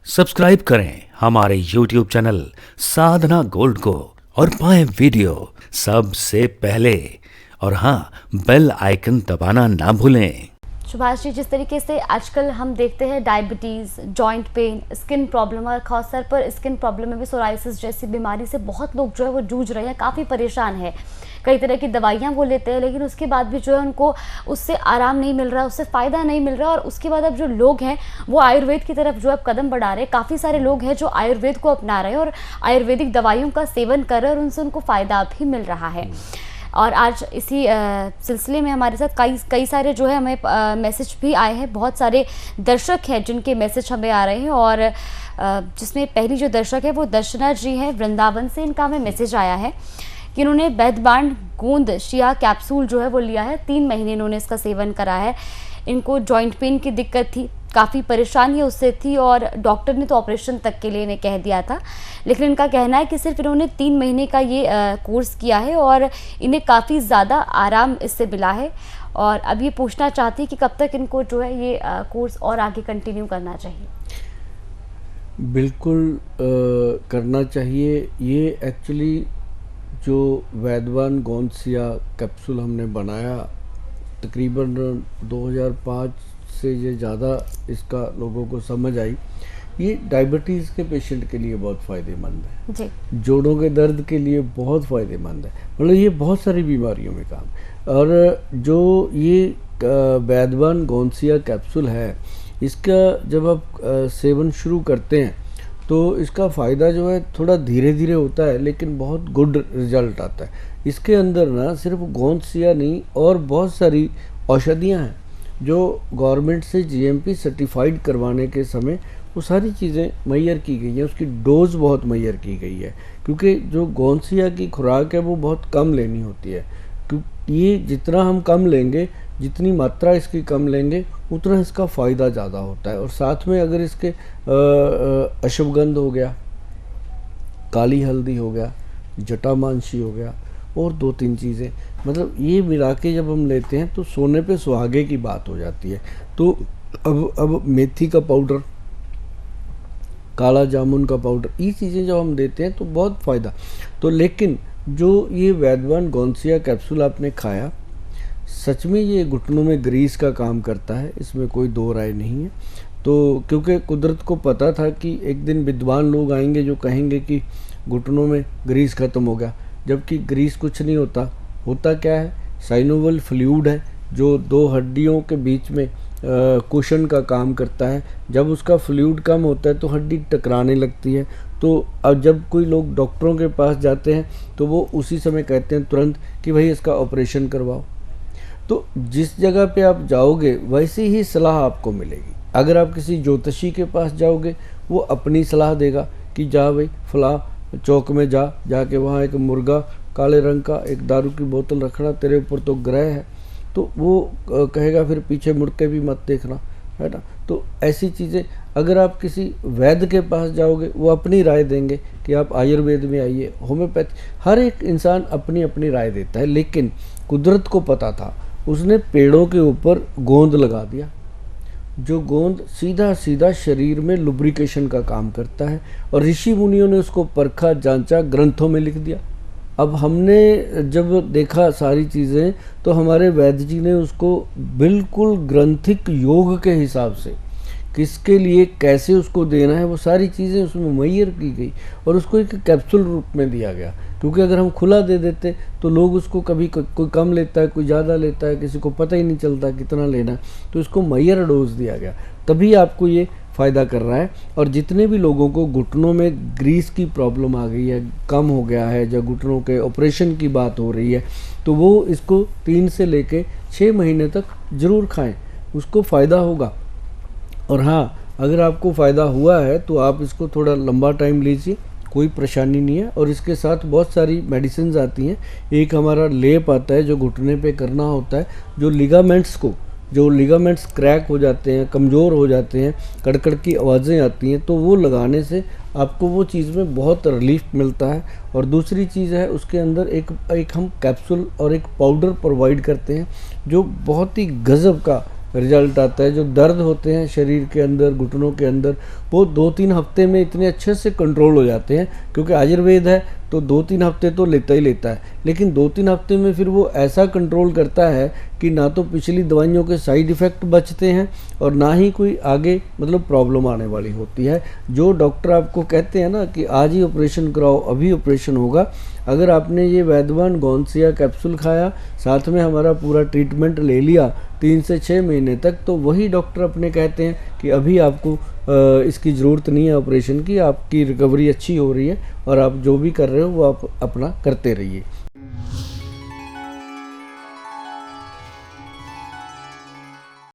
Subscribe करें हमारे YouTube channel साधना gold को और पाएं वीडियो सबसे पहले। और हाँ, बेल आइकन दबाना ना भूलें। सुभाष जी, जिस तरीके से आजकल हम देखते हैं diabetes, joint pain, skin problem और ख़ास तौर पर स्किन प्रॉब्लम में भी सोराइसिस जैसी बीमारी से बहुत लोग जो है वो जूझ रहे हैं, काफ़ी परेशान है। कई तरह की दवाइयाँ वो लेते हैं, लेकिन उसके बाद भी जो है उनको उससे आराम नहीं मिल रहा, उससे फ़ायदा नहीं मिल रहा। और उसके बाद अब जो लोग हैं वो आयुर्वेद की तरफ जो अब कदम बढ़ा रहे हैं। काफ़ी सारे लोग हैं जो आयुर्वेद को अपना रहे हैं और आयुर्वेदिक दवाइयों का सेवन कर रहे हैं और उनसे उनको फ़ायदा भी मिल रहा है। और आज इसी सिलसिले में हमारे साथ कई सारे जो है हमें मैसेज भी आए हैं। बहुत सारे दर्शक हैं जिनके मैसेज हमें आ रहे हैं और जिसमें पहली जो दर्शक है वो दर्शना जी हैं वृंदावन से। इनका हमें मैसेज आया है कि इन्होंने बैदबान गोंद शिया कैप्सूल जो है वो लिया है। 3 महीने इन्होंने इसका सेवन करा है। इनको जॉइंट पेन की दिक्कत थी, काफ़ी परेशानी उससे थी और डॉक्टर ने तो ऑपरेशन तक के लिए इन्हें कह दिया था। लेकिन इनका कहना है कि सिर्फ इन्होंने 3 महीने का ये कोर्स किया है और इन्हें काफ़ी ज़्यादा आराम इससे मिला है। और अब ये पूछना चाहती है कि कब तक इनको जो है ये कोर्स और आगे कंटिन्यू करना चाहिए। बिल्कुल करना चाहिए। ये एक्चुअली जो वैदवान गोंदसिया कैप्सूल हमने बनाया, तकरीबन 2005 से ये ज़्यादा इसका लोगों को समझ आई। ये डायबिटीज़ के पेशेंट के लिए बहुत फ़ायदेमंद है जी। जोड़ों के दर्द के लिए बहुत फ़ायदेमंद है। मतलब ये बहुत सारी बीमारियों में काम। और जो ये वैदवान गोंदसिया कैप्सूल है, इसका जब आप सेवन शुरू करते हैं तो इसका फ़ायदा जो है थोड़ा धीरे धीरे होता है, लेकिन बहुत गुड रिजल्ट आता है। इसके अंदर ना सिर्फ गोंदसिया नहीं और बहुत सारी औषधियाँ हैं जो गवर्नमेंट से जीएमपी सर्टिफाइड करवाने के समय वो सारी चीज़ें मुहैया की गई हैं। उसकी डोज़ बहुत मुहैया की गई है, क्योंकि जो गोंदसिया की खुराक है वो बहुत कम लेनी होती है। क्योंकि ये जितना हम कम लेंगे, जितनी मात्रा इसकी कम लेंगे, उतना इसका फ़ायदा ज़्यादा होता है। और साथ में अगर इसके अश्वगंध हो गया, काली हल्दी हो गया, जटामांसी हो गया और 2-3 चीज़ें, मतलब ये मिला के जब हम लेते हैं तो सोने पे सुहागे की बात हो जाती है। तो अब मेथी का पाउडर, काला जामुन का पाउडर, ये चीज़ें जब हम देते हैं तो बहुत फ़ायदा। तो लेकिन जो ये वैदवान गोंदसिया कैप्सूल आपने खाया, सच में ये घुटनों में ग्रीस का काम करता है, इसमें कोई दो राय नहीं है। तो क्योंकि कुदरत को पता था कि एक दिन विद्वान लोग आएंगे जो कहेंगे कि घुटनों में ग्रीस ख़त्म हो गया, जबकि ग्रीस कुछ नहीं होता। होता क्या है, साइनोवल फ्लूइड है जो 2 हड्डियों के बीच में कुशन का काम करता है। जब उसका फ्लूइड कम होता है तो हड्डी टकराने लगती है। तो अब जब कोई लोग डॉक्टरों के पास जाते हैं तो वो उसी समय कहते हैं तुरंत कि भाई इसका ऑपरेशन करवाओ। तो जिस जगह पे आप जाओगे वैसी ही सलाह आपको मिलेगी। अगर आप किसी ज्योतिषी के पास जाओगे, वो अपनी सलाह देगा कि जा भाई फला चौक में जाके वहाँ एक मुर्गा काले रंग का, एक दारू की बोतल रखना, तेरे ऊपर तो ग्रह है। तो वो कहेगा फिर पीछे मुड़ के भी मत देखना, है ना। तो ऐसी चीज़ें, अगर आप किसी वैद्य के पास जाओगे, वो अपनी राय देंगे कि आप आयुर्वेद में आइए, होम्योपैथी, हर एक इंसान अपनी अपनी राय देता है। लेकिन कुदरत को पता था, उसने पेड़ों के ऊपर गोंद लगा दिया। जो गोंद सीधा सीधा शरीर में लुब्रिकेशन का काम करता है, और ऋषि मुनियों ने उसको परखा, जांचा, ग्रंथों में लिख दिया। अब हमने जब देखा सारी चीज़ें, तो हमारे वैद्य जी ने उसको बिल्कुल ग्रंथिक योग के हिसाब से किसके लिए कैसे उसको देना है, वो सारी चीज़ें उसमें मुहैया की गई और उसको एक कैप्सूल रूप में दिया गया। क्योंकि अगर हम खुला दे देते तो लोग उसको कभी कोई कम लेता है, कोई ज़्यादा लेता है, किसी को पता ही नहीं चलता कितना लेना। तो इसको मुहैया डोज दिया गया, तभी आपको ये फ़ायदा कर रहा है। और जितने भी लोगों को घुटनों में ग्रीस की प्रॉब्लम आ गई है, कम हो गया है, जब घुटनों के ऑपरेशन की बात हो रही है, तो वो इसको 3 से लेके 6 महीने तक ज़रूर खाएं, उसको फ़ायदा होगा। और हाँ, अगर आपको फ़ायदा हुआ है तो आप इसको थोड़ा लंबा टाइम लीजिए, कोई परेशानी नहीं है। और इसके साथ बहुत सारी मेडिसिन आती हैं। एक हमारा लेप आता है जो घुटने पे करना होता है, जो लिगामेंट्स क्रैक हो जाते हैं, कमज़ोर हो जाते हैं, कड़कड़ की आवाज़ें आती हैं, तो वो लगाने से आपको वो चीज़ में बहुत रिलीफ मिलता है। और दूसरी चीज़ है, उसके अंदर एक हम कैप्सूल और एक पाउडर प्रोवाइड करते हैं जो बहुत ही गज़ब का रिजल्ट आता है। जो दर्द होते हैं शरीर के अंदर, घुटनों के अंदर, वो 2-3 हफ्ते में इतने अच्छे से कंट्रोल हो जाते हैं, क्योंकि आयुर्वेद है तो 2-3 हफ्ते तो लेता ही लेता है, लेकिन 2-3 हफ्ते में फिर वो ऐसा कंट्रोल करता है कि ना तो पिछली दवाइयों के साइड इफ़ेक्ट बचते हैं और ना ही कोई आगे मतलब प्रॉब्लम आने वाली होती है। जो डॉक्टर आपको कहते हैं ना कि आज ही ऑपरेशन कराओ, अभी ऑपरेशन होगा, अगर आपने ये वैद्यवान गॉन्सिया कैप्सूल खाया, साथ में हमारा पूरा ट्रीटमेंट ले लिया 3 से 6 महीने तक, तो वही डॉक्टर अपने कहते हैं कि अभी आपको इसकी ज़रूरत नहीं है ऑपरेशन की, आपकी रिकवरी अच्छी हो रही है और आप जो भी कर रहे हो वो आप अपना करते रहिए।